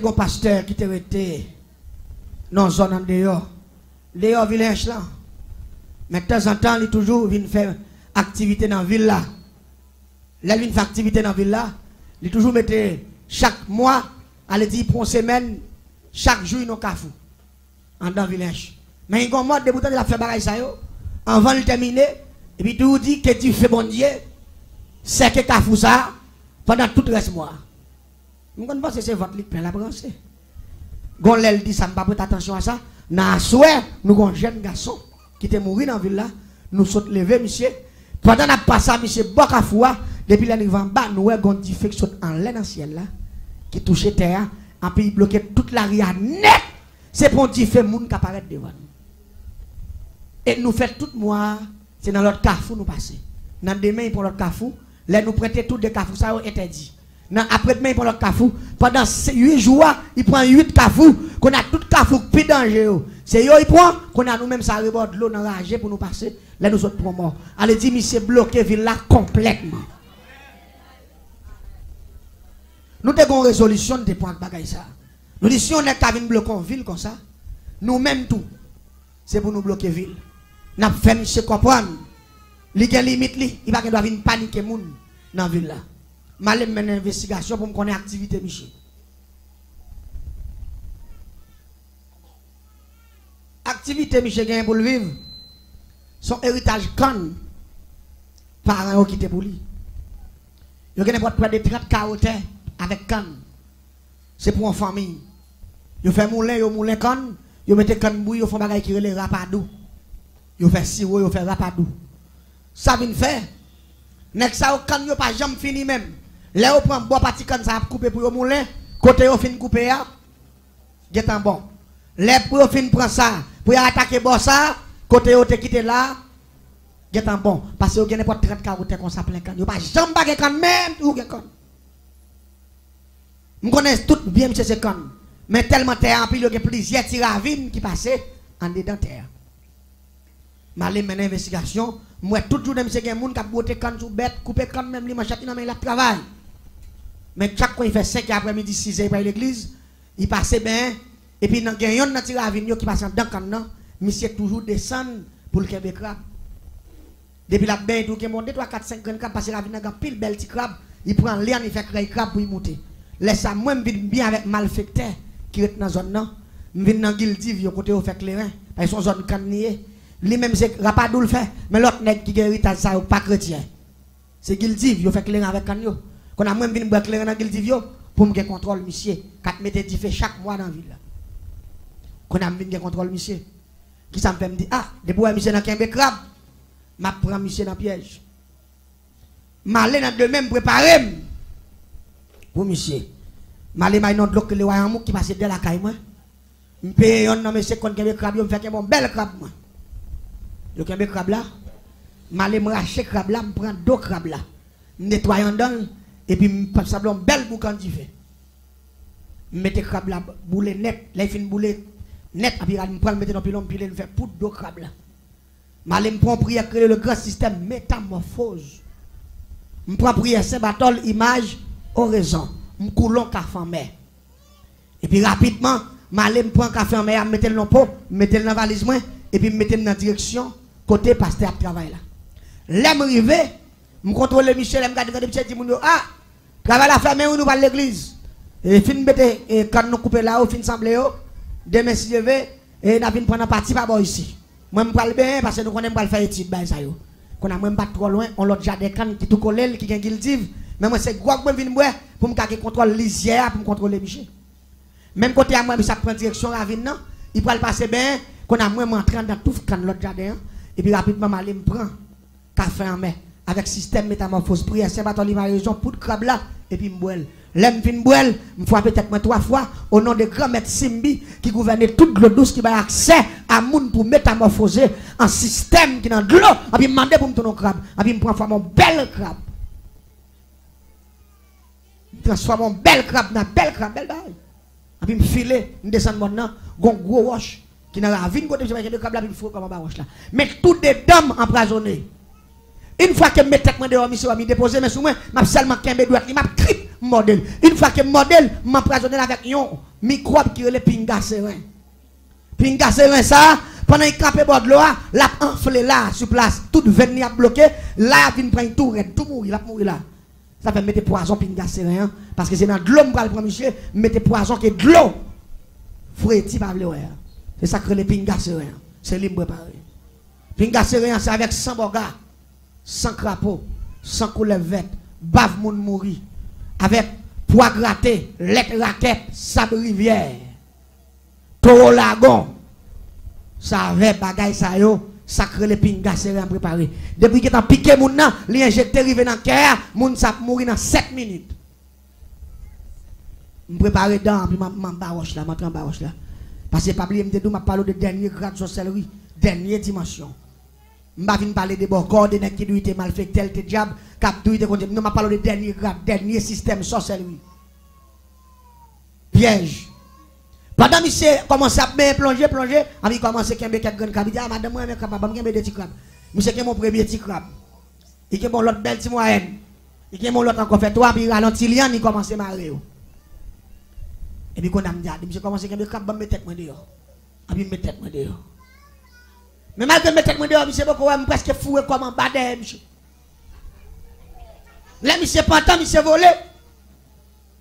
un pasteur qui était resté dans une zone en dehors. Dehors, village là. Mais de temps en temps, il toujours vient faire activité dans la ville là. Là, il vient faire activité dans la ville là. Il toujours mettait chaque mois, allez dire pour une semaine, chaque jour, il y a un cafou. En dans le village. Mais il y a un mode de bouton de la faire bagaille ça yo. Avant de terminer, et puis tout dit que tu fais bon Dieu, c'est que cafou ça pendant tout le reste mois. Je pense que c'est votre lit plein la branche. Gonlel dit ça, ne pas prêter attention à ça. Dans souhait, nous avons un jeune garçon qui était mort dans la ville là. Nous sommes levés, monsieur. Pendant qu'on passé, monsieur Bokafoua, depuis l'arrivée en bas, nous avons un diffé qui saute en l'air dans le ciel là, qui touchait terre, et puis il bloquait toute la ria net. C'est pour diffé moun qui apparaît devant nous. Et nous faisons tout mois, c'est dans l'autre carrefour nous passer. Dans demain, pour l'autre carrefour, là nous prêtons tous des carrefours, ça est interdit. Après demain, pour l'autre carrefour, pendant 8 jours, il prend 8 carrefours, qu'on a tout carrefour plus dangereux. C'est eux, il prend, qu'on a nous-mêmes, ça reborde l'eau dans la rage pour nous passer. Là, nous autres, pour mort. Allez, dit, monsieur, bloqué ville là complètement. Nous avons une résolution de points de bagaille ça. Nous disons, si on est qu'à venir bloquer une ville comme ça, nous-mêmes tout, c'est pour nous bloquer la ville. Nous avons fait monsieur comprendre. Il y a une limite, il va doit venir paniquer les gens dans la ville là. Je vais mener une investigation pour me connaître l'activité, Michel. Activité, Michel, gagne pour le vivre. Son héritage can. Parents qui étaient pour lui. Il y a près de 30 carottes avec can. C'est pour une famille. Il fait moulin can. Il met can bouille, il fait des choses qui relèvent rapadou. Il fait sirop, il fait rapadou. Ça vient faire. Nek ça au can, il pas jamais fini même. Là, on prend bois parti can, ça a coupé pour le moulin. Côté, on fin couper, c'est un bon. Là, pour fin prendre ça, pour attaquer bois ça, côté, on te quitté là, c'est un bon. Parce que vous n'avez pas 30 carottes comme ça plein can. Vous pas jamais baguer can même, ou can. Je connais tout bien, monsieur, ce can. Mais tellement terre, puis il y a plusieurs tiravines qui passaient en dedans terre. Je vais mener une investigation. Moi, toujours, monsieur, il y a des gens qui ont boté can sous bête, coupé can même, les machettes, il a travail. Mais chaque fois, il fait 5 après-midi, 6 heures, il l'église, il passe bien. Et puis, il y a un tiravine qui passe dans le can, monsieur toujours descend pour le Québec crabe. Depuis la bain, tout le monde, 3, 4, 5 grands crabes, parce que la vie a pile belle petit crabe, il prend l'air, il fait créer crabe pour y monter. Laisse ça, moi, je viens bien avec malfecteur qui est dans la zone. Je viens dans Gildiv, côté où fait clairin, parce qu'ils sont zone cannier. Lui-même, c'est Rapadou le fait, mais l'autre nègre qui hérite ça, pas chrétien. C'est Gildiv, il fait clairin avec canio. Qu'on a même venu boire clairin dans Gildiv pour me contrôle, monsieur. 4 mètres diffé chaque mois dans la ville. Qu'on a venu contrôle, monsieur. Qui ça me fait me dire, ah, de boire monsieur dans Québec crabe, je prends monsieur dans le piège. Je vais dans de même préparer pour monsieur. Je vais aller dans l'autre le royaume qui passe de la caille. Je paye un homme monsieur contre Québec crabe, je fais un bel crabe. Le Québec crabe là, je vais aller me racheter crabe là, je prends 2 crabes là. Je nettoie dedans et puis je fais un bel boucan d'y fait. Je mets crabe là, boule net, là il fait une boule net, et puis je prends le dans pilon, puis je fais poudre 2 crabes là. Je prends prière créer le grand système métamorphose. Je prends prière Saint-Barthol, image, oraison. Je coulons café en mer. Et puis rapidement, je prends café en mer, je mets le dans pot, je mets le dans la valise, et puis je mets dans la direction, côté pasteur à travail là. Là, je arrive, je contrôle Michel, je regarde le petit monde, ah, travail à faire, mais nous va l'église. Et fin de quand nous coupons là, fin semblé, demain si je vais, et nous allons prendre partie par ici. Moi, je parle bien parce que nous connaissons pas faire étude. Qu'on a même pas trop loin, on l'a déjà des cannes qui tout collent, qui gagne guildive. Mais moi, c'est quoi que je viens pour me garder contrôle lisière, pour me contrôler Michel. Même côté à moi, ça prend direction à venir, il peut le passer bien, qu'on a moins entré dans tout l'autre jardin, et puis rapidement, je me prends café en main, avec système métamorphose, prière, Saint-Barthol, région, pour le crabe là, et puis je bois. L'aime fin boire, me fois peut-être 3 fois au nom de grand maître Simbi qui gouvernait toute l'eau douce qui a accès à moun pour métamorphoser un système qui dans de l'eau. Et puis demander pour me tourner au crabe. Et puis me prend mon bel crabe. Transforme mon bel crabe dans bel crabe, bel bail. Et puis me filer, me descendre maintenant, gon gros roche qui n'a la vie côté de crabe là puis faut comme roche là. Mais tout des dames empoisonnées. Une fois que mes têtes dehors, monsieur va me déposer, mais sous moi, m'a seulement qu'un bédouat, il m'a crié. modèle. Une fois que modèle, m'empoisonner avec un microbe qui est le pinga serein. Pinga serein ça, pendant qu'il campe bord de l'eau, l'a enflé là sur place, toute veine a bloqué, là il vient prendre tout red, tout mourir, il mourir là. Ça fait mettre poison pinga serein parce que c'est dans de l'eau pour prendre monsieur, mettre poison que de l'eau. Fréti pas le ouais. C'est ça que les pinga serein, c'est libre préparé. Pinga serein c'est avec 100 boga, 100 crapaud, 100 couleurs vertes, bave moun mouri avec poids gratté, lettre raquette, sable rivière. Toro lagon, ça avait bagay ça yo, sacré les pingas serein préparé. Depuis que t'as piqué moun nan, li injecté rive dans cœur, moun sa mourir dans 7 minutes. Me préparer dans puis m'a baroche là, m'entrer en baroche là. Parce que pas oublier me m'a parler de dernier grade sorcellerie, dernière dimension. M'a vinn parler de bon corps de nèg qui doit être mal fait tel te diable, cap doit être non m'a parler de dernier grade, dernier système sorcellerie. Piège. Pendant que monsieur commence à plonger, il commence à kembe quelques grands crabes. Il dit, ah, madame, moi, je suis capable de des petits crabes. Monsieur, qui est mon premier petit crabe. Il est mon l'autre belle petit moyenne. Il est mon l'autre encore fait toi, puis il ralentit, il commence à marrer. Et puis, quand on me dit, monsieur, commence à kembe crabes, je me tête dehors. Et puis, je me tête dehors. Mais malgré que je me tête dehors, monsieur, je suis presque fou comme un badin, monsieur. Là, monsieur, pantant, monsieur volé.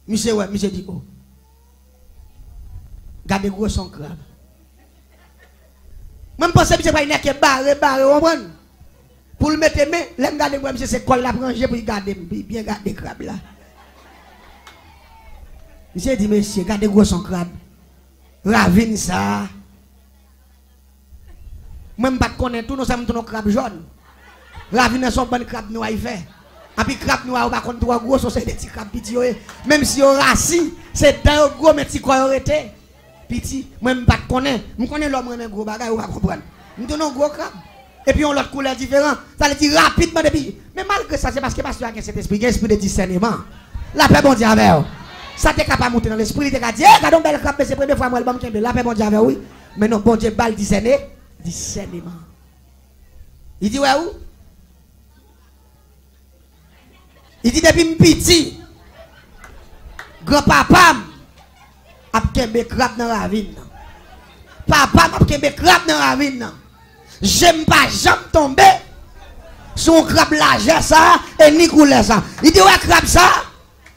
Monsieur, ouais, monsieur dit, oh. Gardez gros son crabe. Même pensez que c'est pas une qui est barré, on prend. Pour le mettre main, l'aime garder moi, monsieur, c'est quoi la brancher pour garder, bien garder crabe là. Monsieur dit, monsieur, gardez gros son crabe. Ravine ça. Même pas connaître tout, nous sommes tous nos crabes jaunes. Ravine son bon crabe noir, il fait. Et puis crabe noir, on va contre trois gros, c'est des petits crabes petits. Même si on rassis, c'est dans gros, mais petits quoi, arrêté. Petit, moi je ne connais l'homme un gros bagage, on va comprendre. Nous donnons un gros crabe. Et puis on l'autre couleur différent. Ça veut dire rapidement depuis. Mais malgré ça, c'est parce que pasteur a cet esprit, l'esprit de discernement. La paix bon Dieu avec vous. Ça t'es capable de monter dans l'esprit, il t'a dit, regardons belle crabe, c'est la première fois moi le la paix bon Dieu avec oui. Mais non, bon Dieu balle discernement. Il dit ouais où? Il dit depuis petit. Grand-papa a kembe crabe dans la ravine. Papa a kembe crabe dans la ravine. J'aime pas jamais tomber sur un crabe large ça et ni couler ça. Il dit ouais crabe ça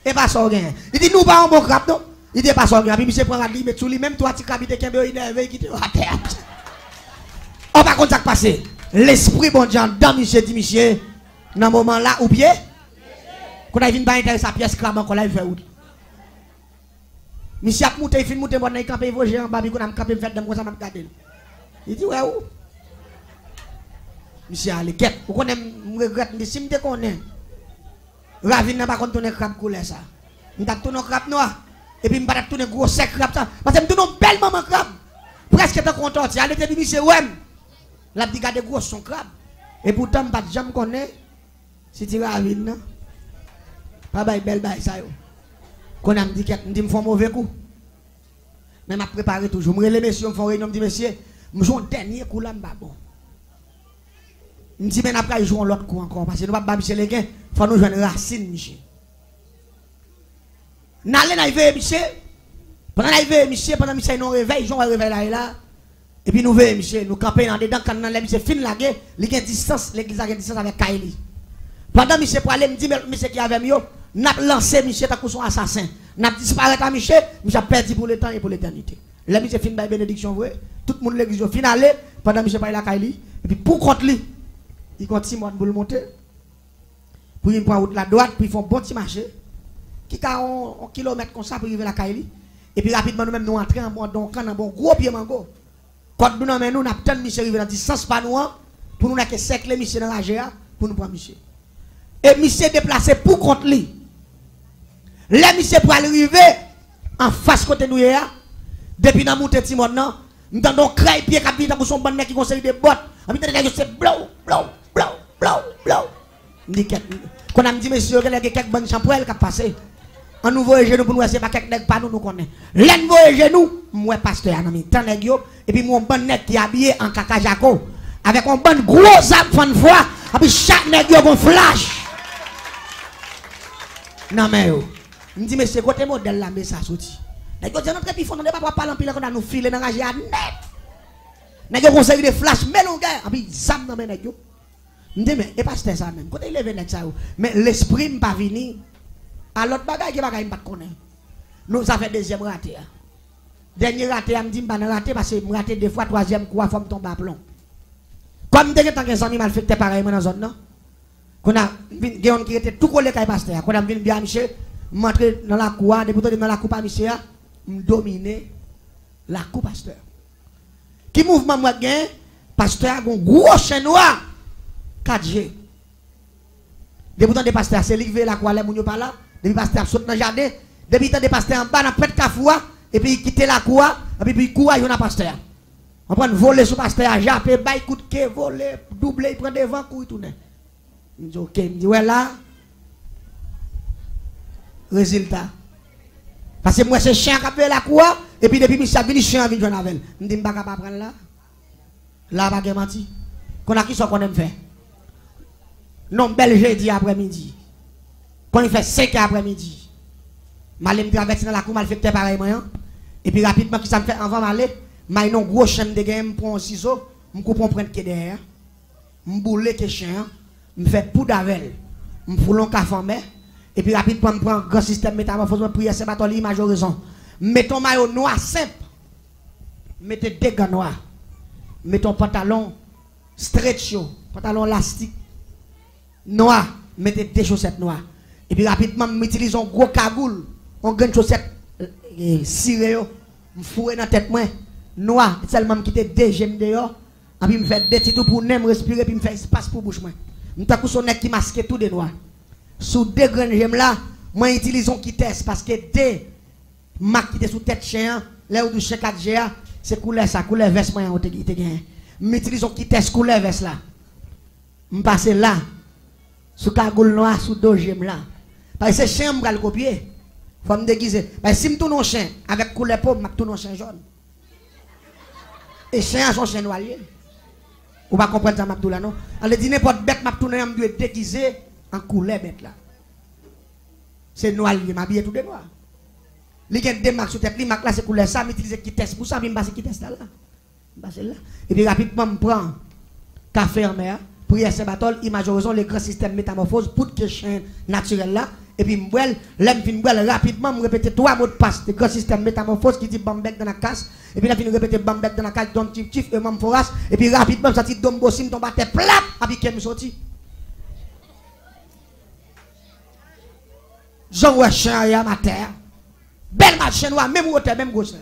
et pas ça rien. Il dit nous pas un bon crabe non. Il dit pas ça rien. Puis monsieur prend la dit mais sous lui même toi tu crabe te kembe énervé qui te à terre. On va contre ça passer. L'esprit bon Dieu dans monsieur dit monsieur dans moment là ou bien quand il vient pas intéresser sa pièce crabe encore là il fait où. Monsieur a monté, il fait monter, il campe, il va gérer en bas, il a campé, il fait comme ça, il m'a regardé. Il dit, ouais, où? Monsieur a les quêtes. Vous connaissez, je regrette, si je connais, Ravine n'a pas tourné crabe couleur ça. Je vais tourner crabe noir, et puis je vais tourner gros sec crabe ça. Parce que je tourne belle maman crabe. Presque t'es content, il a dit, monsieur, ouais, la dit, garde gros son crabe. Et pourtant, je ne vais jamais connaître, si tu Ravine, non? Pas belle, ça, yo. Quand on me dit que je fais un mauvais coup. Mais je prépare toujours. Je me relève, messieurs, je me fais réunion, je me dis, messieurs, je joue un dernier coup là, bon. Je me dis, mais après, je joue l'autre coup encore. Parce que nous ne pouvons pas Michel Leguin, il faut nous jouer une racine, Michel. Nous allons arriver, Michel. Pendant l'arrivée, Michel, pendant Michel, nous réveillons, ils ont un réveil là et là. Et puis nous voyons, Michel, nous campons dans dedans, quand nous allons, Michel, fin la guerre, il y a une distance, l'église a une distance avec Kaili. Pendant Michel, pour aller, me dit, Michel qui avait mieux. N'a lancé Michel comme son assassin. N'a disparu à Michel, Michel a perdu pour le temps et pour l'éternité. Là, Michel fin de bénédiction, vrai. Tout le monde l'église finale, pendant Michel parle à Kaili. Et puis pour contre lui, il continue pour le monter. Pour il prend route la droite, puis ils font un bon petit marché. Qui a un kilomètre comme ça pour arriver à Kaili. Et puis rapidement, nous-mêmes, nous entrons dans un bon gros pied mango. Quand nous avons tant Michel arrivé dans 10 sens pas nous, pour nous que cercler Michel dans la GA, pour nous prendre Michel. Et Michel déplacé pour contre lui. Là, monsieur pour arriver en face côté nous, depuis dans monter Timon, nous avons créé pied qui pour son bon mec qui conseille des bottes. Et puis, c'est blow. Quand on me dit, monsieur, il y a quelques bonnes champouelles qui passent. On nous voit genoux pour nous, c'est pas quelques pas nous connaît. Là, nous voyons genoux, moi, pasteur, et puis mon bon nec qui est habillé en caca jaco, avec un bon gros âme de foi, et puis chaque nègre a un flash. Non, mais Je dis, mais c'est côté modèle là, mais ça sorti. Nous disons, notre épi fond, on ne va pas parler en pile, on a nous filer dans la rage net. Nous avons conseillé des flashs, mais l'on gars, et puis, ça me donne. Je dis, mais, et pas ça même. Quand il est venu ça, mais l'esprit n'est pas venu. À l'autre bagaille, qui bagaille, pas connaître. Nous avons fait deuxième raté. Dernier raté, je me dis, je ne raté parce que je raté deux fois, troisième fois, il faut me tomber à plomb. Comme dès que tant que animal fait pareil dans la zone, non? Qu'on a gens qui étaient tout collé avec pasteur. Quand on a vu bien Michel, m'entrer dans la cour, depuis dans la cour par Michel, me dominer la cour pasteur. Qui mouvement moi gain? Pasteur a un gros chien noir 4G. Depuis tant de pasteur, c'est lui qui veut la cour, les moun yo pas là. Depuis pasteur saute dans le jardin, depuis tant de pasteur en bas dans près de Kafoua, et puis il quitte la cour, et puis il court il y a pasteur. On prend voler sur pasteur, japper, bail coup de quai, voler, doubler, il prend devant, courir tourner. Je dis ok, je dis ouais là. Résultat. Parce que moi c'est chien qui a la cour, et puis depuis monsieur venu chien vient jouer avec. Je dis je ne vais pas prendre là. Là, je ne vais pas mentir. Qu'on a qui soit qu'on aime faire. Non, bel jeudi après-midi. Quand il fait 5 après-midi. Je vais traverser dans la cour, je vais faire pareil. Et puis rapidement, qui ça me fait avant d'aller. Je vais un gros chien de game, je prends un ciseau, je coupe un prendre qui est derrière. Je boule le chien, je fais poudre avec. Je fous un café en mer. Et puis rapidement, je prends un grand système métamorphose, je prie à Saint-Barthélemy, majoraison. Mettons maillot noir simple. Mettez des gants noirs. Mettons pantalon stretch, pantalon élastique noir. Mettez des chaussettes noires. Et puis rapidement, j'utilise un gros cagoule, un grand chaussette ciré, je fous dans la tête moi. Noir, seulement quitter deux gemmes dehors, et puis me fait des titres pour ne respirer, puis me fait espace pour bouche moi. M'ta coup son nez qui masque tout de noir. Sous deux grandes gemmes là, moi utilise un quittesse parce que deux marques qui étaient sous tête chien, là où du chien 4G, c'est couleur ça, couleur veste moi on te gagne. M'utilise un quittesse couleur veste là. M'passe là sous cagoule noir sous deux gemmes là. Parce que chien m'gal copier. Faut me déguiser. Parce que si me tourne un chien avec couleur peau, m'a tourne un chien jaune. Et chien son chien noir. Ou pas comprendre ça Mabdoula non. On dit n'importe bête m'a tourner me doit déguiser en couleur bête là. C'est noir il m'habille tout de noir. Li gen deux marques sur tête, li marque là c'est couleur ça, m'utilise qui teste pour ça, me passer qui teste là. Passer là. Et puis rapidement me prend café en mer, prière Saint-Barthol, image horizon les grands systèmes métamorphose pour que chien naturel là. Et puis m'boel, l'aime fin m'boel rapidement me répéter trois mots de passe de grand système métamorphose qui dit bambek dans la casse et puis là fin répéter bambek dans la casse don tif et mam foras et puis rapidement ça dit dom bossim tombe à terre plat et puis qu'elle me sorti. Jean ouais chien à ma terre. Belle match chien noir même hauteur même grosseur.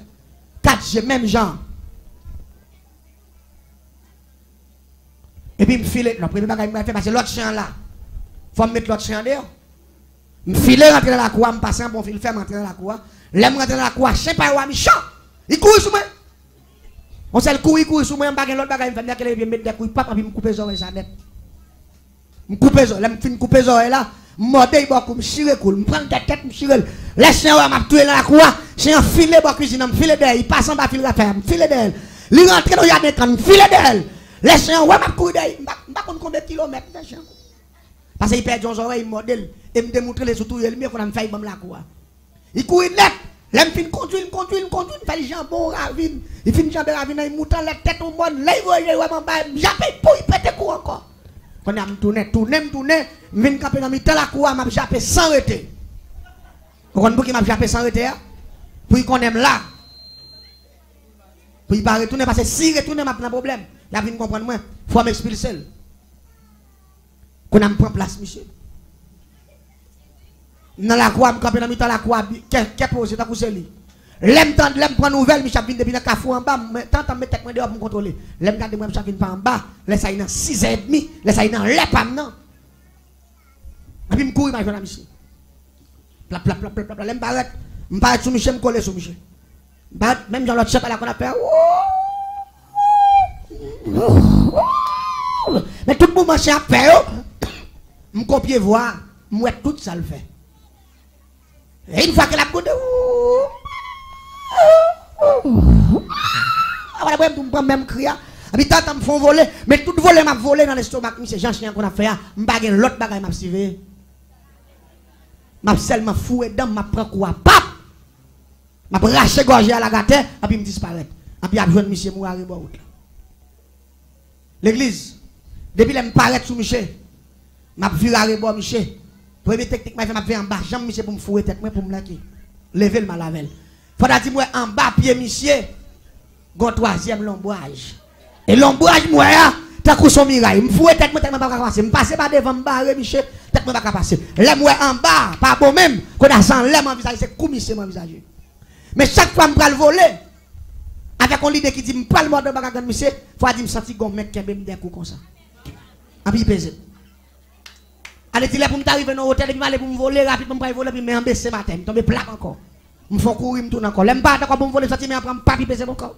4G même genre. Et puis me filer le premier bagage me fait parce que l'autre chien là. Faut me mettre l'autre chien dehors. Je file rentrer dans la cour, je passe un bon fil, faire rentrer dans la cour. L'aime rentrer dans la cour, je sais pas où je suis. Il court sur moi. On sait le court, il court sur moi, je ne l'autre bagage, je vais mettre des couilles, papa, puis je coupe les oreilles, ça net. Je coupe les oreilles, je coupe les oreilles là, je mordais, je chire cool, je prends la tête, je chire. Laisse chien, je m'a tué dans la cour, chien file dans la cuisine, je file d'elle, il passe en bas, file la ferme, file d'elle. Il rentre dans le jardin, je file d'elle. Laisse chien, je m'a courir d'elle, je ne sais pas combien de kilomètres, chien. Parce qu'il perd son oreille, il modèle, et me démontrer les sous-tout, il mieux qu'on a fait la cour. Il court net, l'aime fin conduire, il fait les jambons ravine, il finit jambon ravine, il monte la tête au monde, là il voit, j'appelle pour il pète court encore. Quand on tourné, je viens camper dans la cour, je jappé sans arrêter. Vous comprenez pourquoi je jappé sans arrêter? Pour qu'on aime là. Pour il pas retourner, parce que si retourner, je pas de problème. Il vient comprendre moi, il faut m'expulser. Qu'on a pris place, monsieur. Dans la croix, je suis dans la croix, qu'est-ce que c'est que c'est l'aime prendre nouvelle, je suis depuis le café en bas, tant que je tête dehors pour me contrôler. L'aime garder moi, je suis pas en bas, laisse ça dans 6h30, laisse ça dans l'épam, non. Et puis je cours, je vais monsieur. L'aime barrette, je vais sur monsieur, je coller sur monsieur. Même dans l'autre chef, là qu'on a fait. Mais tout le monde marche à faire. Je copie voir, moi tout ça le fait. Et une fois que la coude, voilà, je me même crier. Et tant me font voler, mais tout voler m'a volé dans l'estomac, c'est Jean Chien qu'on a fait, je l'autre bagage m'a suivi. m'a seulement foué dedans, m'a prend quoi, pap! M'a raché gorge à la gâte, et puis me disparaître. Et puis, a besoin de monsieur Mouari Bout. L'église, depuis que je me paraît sous monsieur, m'a viré à rebord monsieur. Première technique, m'a fait en bas, jambe monsieur pour me fouer tête, pour me laquer. Lever le malavel. Faudra dire, moi, en bas, pied monsieur, gon troisième l'ombrage. Et l'ombrage, moi, t'as coup son mirail. Me fouet tête, moi, tellement pas passer. Me passer par devant, me barrer, monsieur, tête, moi, pas passer. Là, moi, en bas, pas bon même, qu'on a sans l'air, mon visage, c'est comme monsieur, mon visage. Mais chaque fois, je me voler, avec un leader qui dit, je parle de bagarre, monsieur, il faut dire, je me sentir comme un mec qui a des coups comme ça. Et puis, il pèse. Allez, tu pour m'arriver dans l'hôtel, et puis aller pour me voler rapidement, pour me voler, puis me baisser ma tête, tomber plat encore. Je me fais courir, je tourne encore. L'aime pas, d'accord, pour me voler, sortir, mais après, je ne pas baisser mon corps.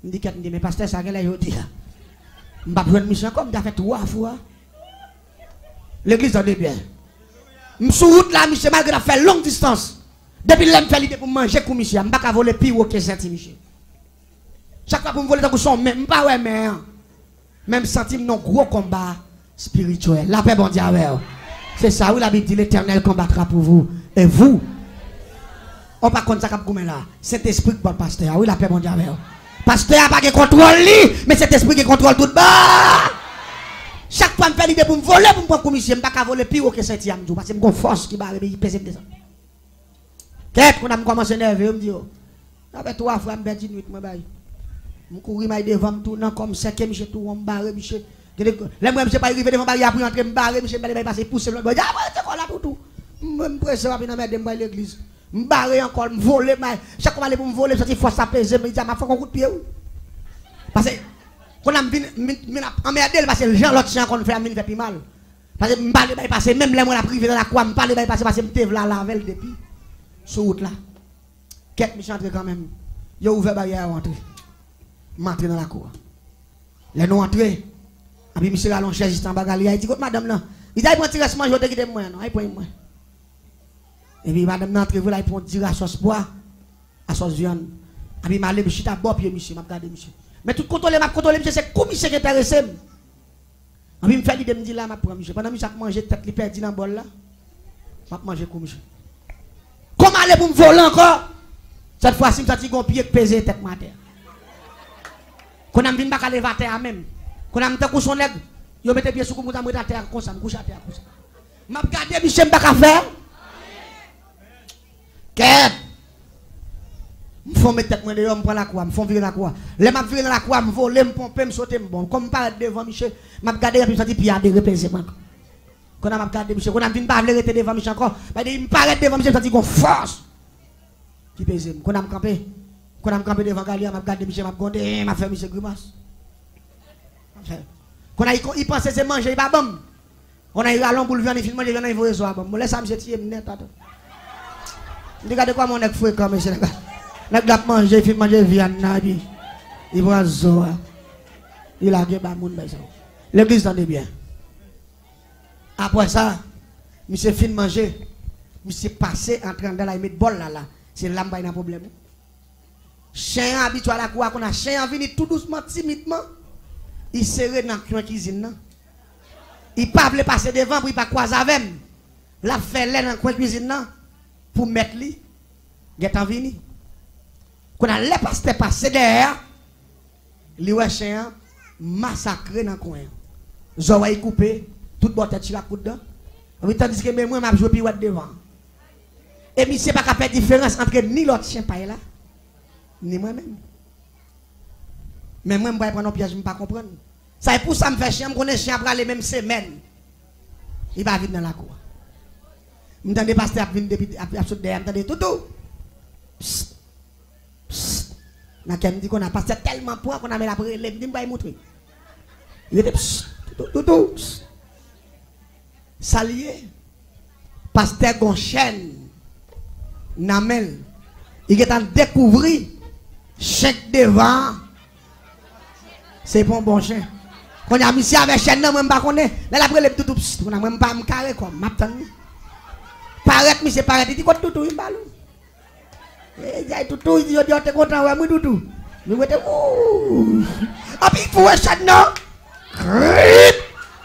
Je me dis, mais pasteur, ça, qu'elle a dit. Je ne vais pas prendre mission comme, je fait 3 fois. L'église en est bien. Je suis sur route là, monsieur, malgré fait longue distance. Depuis que je fais l'idée pour manger comme monsieur, je ne vais pas voler pire que ça, monsieur. Chaque fois pour me voler dans le son, même pas ouais, mais même sentir non gros combat spirituel. La paix, bon Dieu, c'est ça, où la Bible dit l'Éternel combattra pour vous. Et vous, on pas contre ça comme là. Cet esprit pour le pasteur, oui, la paix, bon Dieu, pasteur n'a pas de contrôle, mais cet esprit qui contrôle tout bas. Chaque fois que je fais l'idée pour me voler, pour me prendre comme monsieur, je ne vais pas voler pire que cette yam, parce que j'ai une force qui va me peser de ça. Qu'est-ce qu'on a commencé à nerver, je me dis, avec 3 fois, je me dis, je cours devant, je tourne comme 5e, je tourne, je barre, je les moi, je pas arrivé devant barrière pour entrer, je barre, je vais passer, pousser, je vais dire, ah, c'est quoi là pour tout? Je me presse rapidement dans l'église. Je barre encore, je vole, chaque fois que je pour me voler, je force à peser, je me dis, je fais un coup de pied. Parce que, quand je emmerdé, parce que les gens, l'autre chien, qu'on fait, me fait plus mal. Parce que je me passer, même les mois privé dans la croix, je me parle passer, parce que je me la veille depuis. Sur route là. Quelques méchants entrent quand même. Ils ont ouvert la barrière à entrer. Je suis entré dans la cour. Les nous entrés. Et puis, monsieur Allon, chaise en bagarre. Il dit, madame là, il dit, il prend un tirage, je vais quitter moi. Non, il prend moi. Et puis, madame là, entre vous là, il prend un tirage à sauce pois, à sauce viande. Et puis, je suis allé à bord, puis monsieur, je regarde monsieur. Mais tout contrôle, monsieur, c'est comme monsieur qui est intéressé. Et puis, je me fait l'idée de me dire là, je prends monsieur. Pendant que je mange tête, il perd dans le bol là. Je mange comme monsieur. Comment aller pour me voler encore? Cette fois-ci, je suis un pied qui pèse tête ma terre. Quand on vient pas lever à terre même. Quand on a couché son nègre, je mets pied sur le couche à terre comme ça, je couche à terre comme ça. Je regarde, Michel, je ne vais pas faire. Qu'est-ce? Je fais mettre tête, je me prends la croix, je fais virer la croix. Les je virer la croix, je vole, je pompe, je saute, bon. Comme je parle devant Michel, je regarde, je me dis, puis il y a des repaises. Quand on a regardé Michel, quand on vient pas arrêter devant Michel encore, il me paraît devant Michel, ça dit qu'on force. Qui pèse. Quand on a campé devant Galia, m'a regardé Michel, m'a gondé, m'a fait Michel grimace. Quand il pense que c'est manger, il va bon. On a eu à l'homme pour le viande, il filme, il vient il voit ça bon. Moi laisse ça Michel tirer net attends. Regardez quoi mon nèg fouet comme Michel. Nèg l'a manger, il filme manger viande na bi. Il voit zo. Il a gagné ba moun ba ça. L'église tendez bien. Après ça, monsieur fin manger, monsieur passé en train de la mettre bol là. C'est là qu'il y a un problème. Chien habitué à la cour, qu'on a chien venu tout doucement, timidement. Il serre dans la cuisine. Il ne peut pas passer devant pour ne pas croiser avec lui. La fait dans la cuisine pour mettre lui. Il est en venu. Quand on a les pasteurs passer derrière, il y a un chien massacré dans le coin. Zoé coupé. Tout le monde tire à coup dedans. Tandis que moi, je joue pirouette devant. Et je ne sais pas qu'il y a une différence entre ni l'autre chien pas là, ni moi-même. Mais moi, je ne vais pas prendre un piège, je ne vais pas comprendre. Ça est pour ça que je me fais chien, je connais chien après les mêmes semaines. Il va venir dans la cour. Je me dis, pasteur, il vient depuis derrière, je me dis, tout. Psst. Psst. Je me dis qu'on a passé tellement point qu'on a mis la prélève, je ne vais pas montrer. Il était psst. Tout. Psst. Salier, pasteur Gonchen, Namel, il est en découvrir chèque devant. C'est pour un bon chien. Quand il y a mis avec chien, je ne sais pas qu'on est. Là, après, les tout, on n'a même pas un carré comme. Paraît, monsieur, paraît, il dit quoi tout, il balou. Il dit tout, il dit, t'es content, ouais, moi, tout. Nous mettons, ouh. Ah, puis, il faut un chien, non?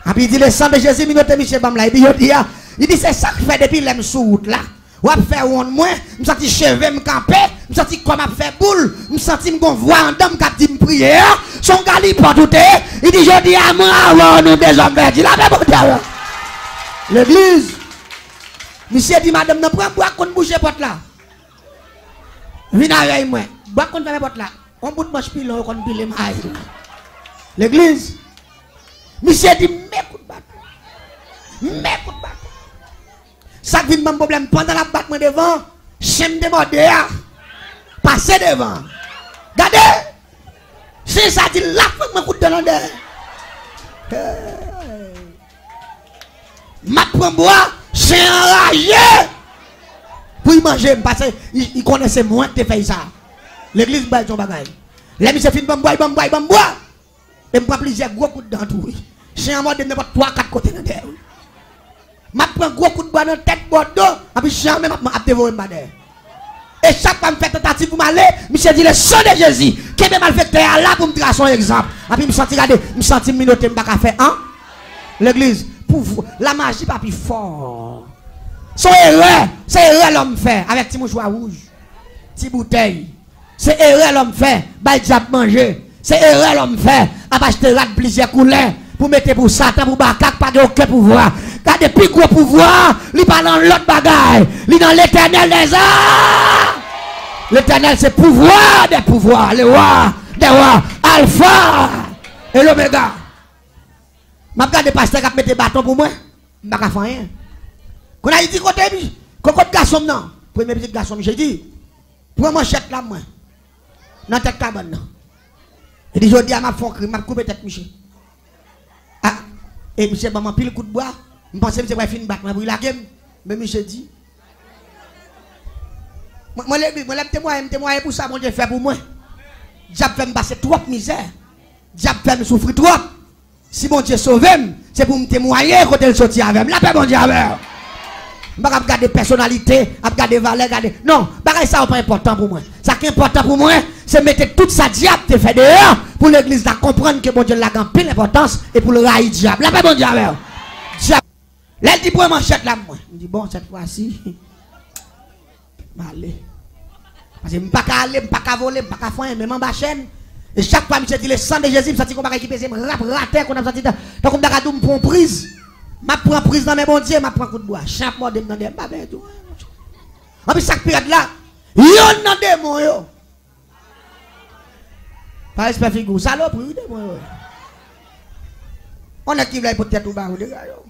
Ah, puis il dit le sang de Jésus, il dit, Michel Bamla, il dit, Il dit c'est ça que fait depuis les sous route là. Ou a faire on moi, me senti cheveux me camper, me senti comme a fait boule, me senti me voix en dame qui dit me prier. Son gars il pas tout il dit je dis à moi avant nous des hommes verts. Il a même pas l'église. Monsieur dit madame ne prend bois qu'on bouger porte là. Viens avec moi. Bois qu'on fait porte là. On bout de manche pilon qu'on pile maille. L'église. Monsieur dit m'écoute battre. M'écoute battre. Ça vient mon problème pendant la battement devant, j'aime demander à passer devant. Regardez, c'est ça dit là pour me coup de l'endroit. Ma prend bois, c'est enragé pour y manger parce qu'il connaissait moins que tu fais ça. L'église baille son bagage. Les monsieur fin bon bois, et me prend plusieurs gros coups dans tout. C'est en mode de n'importe 3-4 côtés dans terre. Ma prend gros coup de bois dans la tête bordeaux, et puis jamais m'a dévoré ma terre. Et chaque fois que je fais tentative pour m'aller, je dis le sang de Jésus, qui est malfaiteur là pour me tracer un exemple. Et puis je me sens regarder, je me sens minoté, je ne peux pas faire hein? L'église, pour vous, la magie pas plus fort. Son erreur, c'est erreur l'homme fait, avec petit mouchoir rouge, petit bouteille. C'est erreur l'homme fait, bah diable manger. C'est erreur l'homme fait, à acheter plusieurs couleurs. Pour mettre pour Satan, pour Bakak, pas aucun pouvoir. Car depuis gros pouvoir, il pas dans l'autre bagaille. Il dans l'éternel des arts. L'éternel c'est pouvoir des pouvoirs. Le roi des rois. Alpha et l'oméga. Je regarde le pasteur qui a mis des bâtons pour moi. Je ne vais pas faire rien. Quand on a dit côté, quand on garçon, non. Premier petit garçon, j'ai dit, prends manchette là, moi. Dans tête cabane. Il dit, je dis à ma fond, je vais couper tête, Michel. Ah, et monsieur, maman, pile coup de bois. Je pense que c'est vrai, fin de battre, mais la game. Mais monsieur dit, moi, je témoigne pour ça, mon Dieu fait pour moi. Diable fait me passer trop de misère. Diable fait me souffrir trop. Si mon Dieu sauve, c'est pour me témoigner quand il sortit avec moi. La paix, mon Dieu, avec moi. Je ne vais pas regarder personnalité, je vais regarder valeur, regarder. Non, ça n'est pas important pour moi. Ça qui est important pour moi, c'est mettre toute sa diable te fait dehors pour l'église de comprendre que mon Dieu l'a gagné l'importance et pour le railler diable. La paix, mon Dieu, avec moi. Diable. Là, il dit pour manchette là, moi. Je dis bon, cette fois-ci, je vais aller. Parce que je ne peux pas aller, je ne peux pas voler, je ne peux pas faire, même en bas chaîne. Et chaque fois, je dis le sang de Jésus, je me sens qu'on va équiper, je me rater, qu'on a senti, donc on va me prendre prise. Je prends prise dans mes bons dieux, je prends coup de bois. Chaque mois, je me demande, pas bien tout. En plus, chaque période là, il y a un démon, yo. Par respect, figure, saloperie, démon, on a qui veut pour tête ou bas, les gars, yo.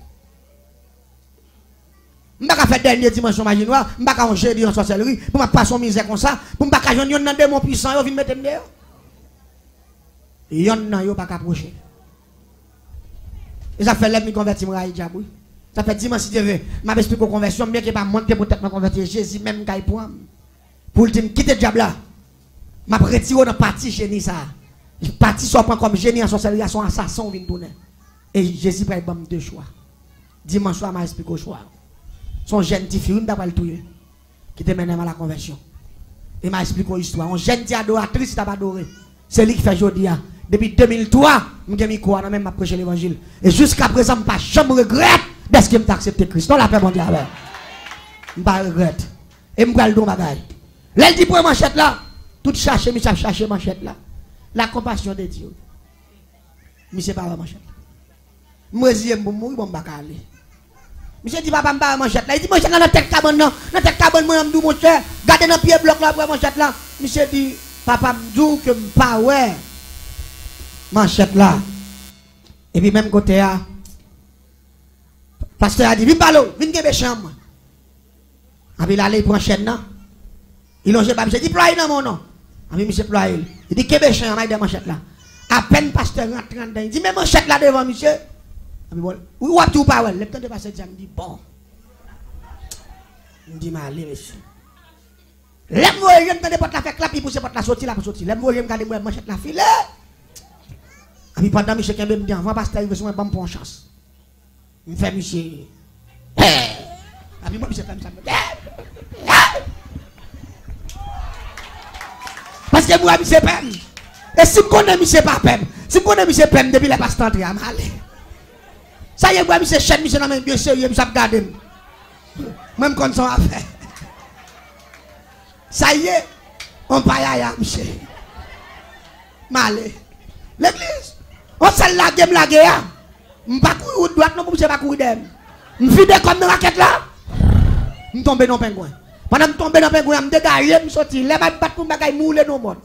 Je ne vais pas faire dernier dimension magie noire, je ne vais pas faire jeudi en sorcellerie, pour ne pas passer en misère comme ça, pour ne pas faire un démon puissant, il vient mettre dehors. Il y en a qui ne pas approcher. Et ça fait l'homme qui convertit moi diable. Ça fait 10 ans si Dieu veut. Je m'explique aux conversions, bien que pas monter pour me convertir. Jésus même qui pour le dire quitter le diable là. Je retire dans la partie génie ça. La partie soit pas comme génie en sorcellerie, son assassin vient tourner. Et Jésus prend deux choix. Dimanche soir, je m'explique au choix. Son jeune petit fille, d'après le tuer, qui te mène à la conversion. Et m'a expliqué une histoire. Un jeune petit adoratrice qui t'a pas adoré. C'est lui qui fait aujourd'hui. Depuis 2003, je suis quoi, même prêcher l'évangile. Et jusqu'à présent, je ne regrette parce que je accepté Christ. Non, la paix mondiale. Je ne regrette. Et je vais le don bagaille. Là, il dit pour manchette là, tout chercher, mais ça chercher manchette là. La compassion de Dieu. Mais c'est pas la manchette. Moi, je suis mourir, je ne vais pas aller. Monsieur dit, papa, je ne vais pas manchette là. Il dit, manchette là, dans la tête cabane, non. Dans la tête cabane, moi, je me dis, mon cher, gardez dans le pied bloc là, pour manchette là. Monsieur dit, papa, je me dis que je ne vais pas, ouais. Manchette là. Et puis même côté là, pasteur a dit, viens balo, viens gagner chambre. Et puis là, il prend chaîne là. Il longe pas, il dit, ploie dans mon nom. Et puis monsieur ploie. Il dit, qu'est-ce chambre, il dit, manchette là. À peine pasteur rentre dedans, il dit, mais manchette là devant monsieur. Et puis bon, où est-ce que tu parles? Le temps de passer, il dit, bon. Il dit, mais allez, monsieur. L'aime moi, je me porte la fait clap, il pousse porte la sortie là pour sortir. L'aime moi, je me garde moi, manchette la filet. Et puis pendant que M. Kembe me dit, avant pasteur, il veut se mettre pour chance. Il me fait monsieur. Et puis moi, M. Kembe ça. Parce que moi, M. Pem. Et si je connais M. pas Pem, si je connais M. Pem depuis la pasteur entrée, je vais aller. Ça y est, moi, M. Chen, M. non, bien sérieux, je vais regarder. Même quand on a fait. Ça y est, on va y aller, monsieur. Malé. L'église, on s'est lagué, lagué. Je ne vais pas courir de droite, non, je ne vais pas courir d'aime. Je suis fidèle comme une raquette là. Je tombe dans le pingouin. Pendant que je tombe dans le pingouin, je me dégage, je me sorti. Les balles battent pour me mouler dans le monde.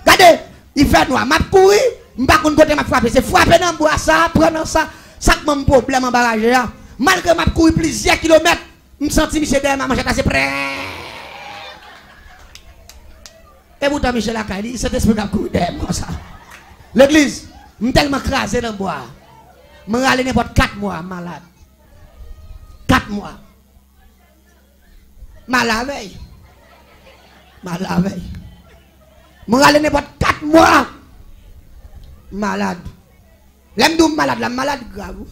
Regardez, il fait noir. Je courir, je ne vais pas côté ma frapper. C'est frapper dans le bois, ça, prendre ça. Ça que mon problème en barrage. Malgré que je courir plusieurs kilomètres, je me sens Michel derrière ma manchette assez près. Et pourtant, Michel a dit, cet esprit a couru derrière comme ça. L'église, je suis tellement crasé dans le bois. Je suis allé n'importe 4 mois malade. 4 mois. Malade. Malade. Je suis allé n'importe 4 mois. Malade. L'aime d'où malade, la malade grave.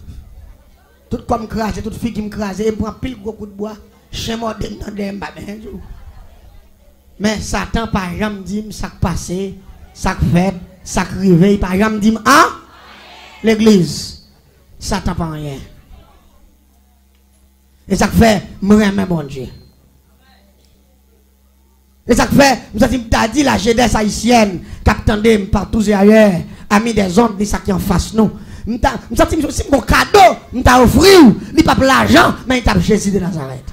Tout comme crasé, toute fille qui me crase, et prend pile gros coup de bois. Chez moi, mais Satan, par exemple, dit ça passé, ça fait, ça réveille, par exemple, dit ah, l'église, Satan pas rien. Et ça fait, me remet mon Dieu. Et ça fait, nous avons dit la jeunesse haïtienne, qu'attendez partout et ailleurs, amis des ondes, ni ça qui en face nous. Nous avons dit, si mon cadeau, nous avons offert, il n'y a pas l'argent, mais il t'a Jésus de Nazareth.